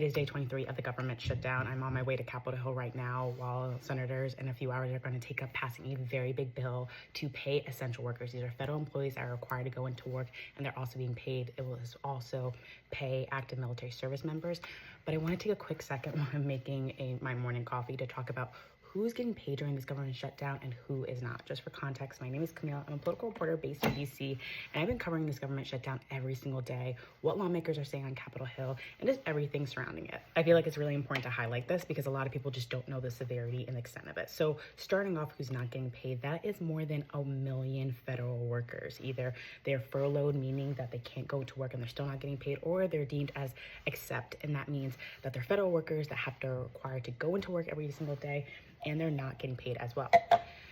It is day 23 of the government shutdown. I'm on my way to Capitol Hill right now while senators in a few hours are going to take up passing a very big bill to pay essential workers. These are federal employees that are required to go into work and they're also being paid. It will also pay active military service members. But I want to take a quick second while I'm making my morning coffee to talk about who's getting paid during this government shutdown and who is not. Just for context, my name is Camille. I'm a political reporter based in DC, and I've been covering this government shutdown every single day, what lawmakers are saying on Capitol Hill, and just everything surrounding it. I feel like it's really important to highlight this because a lot of people just don't know the severity and extent of it. So starting off, who's not getting paid, that is more than 1 million federal workers. Either they're furloughed, meaning that they can't go to work and they're still not getting paid, or they're deemed as exempt, and that means that they're federal workers that have to required to go into work every single day, and they're not getting paid as well.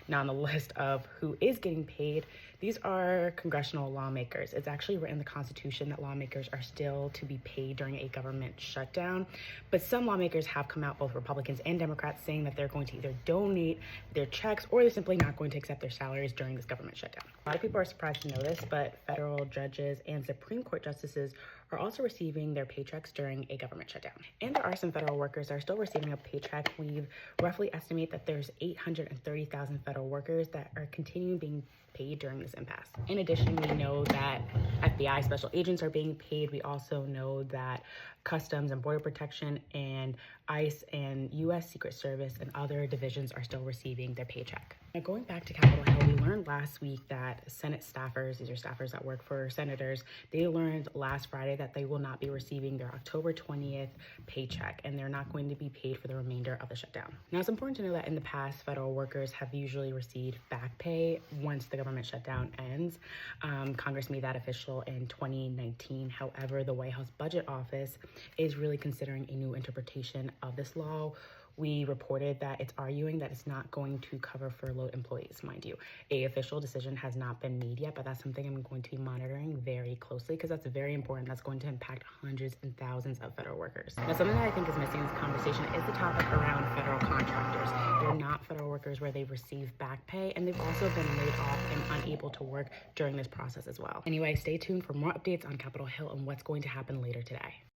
Now, on the list of who is getting paid, these are congressional lawmakers. It's actually written in the Constitution that lawmakers are still to be paid during a government shutdown. But some lawmakers have come out, both Republicans and Democrats, saying that they're going to either donate their checks or they're simply not going to accept their salaries during this government shutdown. A lot of people are surprised to know this, but federal judges and Supreme Court justices are also receiving their paychecks during a government shutdown. And there are some federal workers that are still receiving a paycheck. We roughly estimate that there's 830,000 federal workers that are continuing being paid during this impasse. In addition, we know that FBI special agents are being paid. We also know that Customs and Border Protection and ICE and U.S. Secret Service and other divisions are still receiving their paycheck. Now, going back to Capitol Hill, we learned last week that Senate staffers, these are staffers that work for senators, they learned last Friday that they will not be receiving their October 20th paycheck, and they're not going to be paid for the remainder of the shutdown. Now, it's important to know that in the past, federal workers have usually received back pay once the government shutdown ends. Congress made that official in 2019. However, the White House Budget Office is really considering a new interpretation of this law. We reported that it's arguing that it's not going to cover furloughed employees. Mind you, a official decision has not been made yet, but that's something I'm going to be monitoring very closely because that's very important. That's going to impact hundreds and thousands of federal workers. Now, something that I think is missing in this conversation is the topic around federal contractors. They're not federal workers where they've received back pay, and they've also been laid off and unable to work during this process as well. Anyway, stay tuned for more updates on Capitol Hill and what's going to happen later today.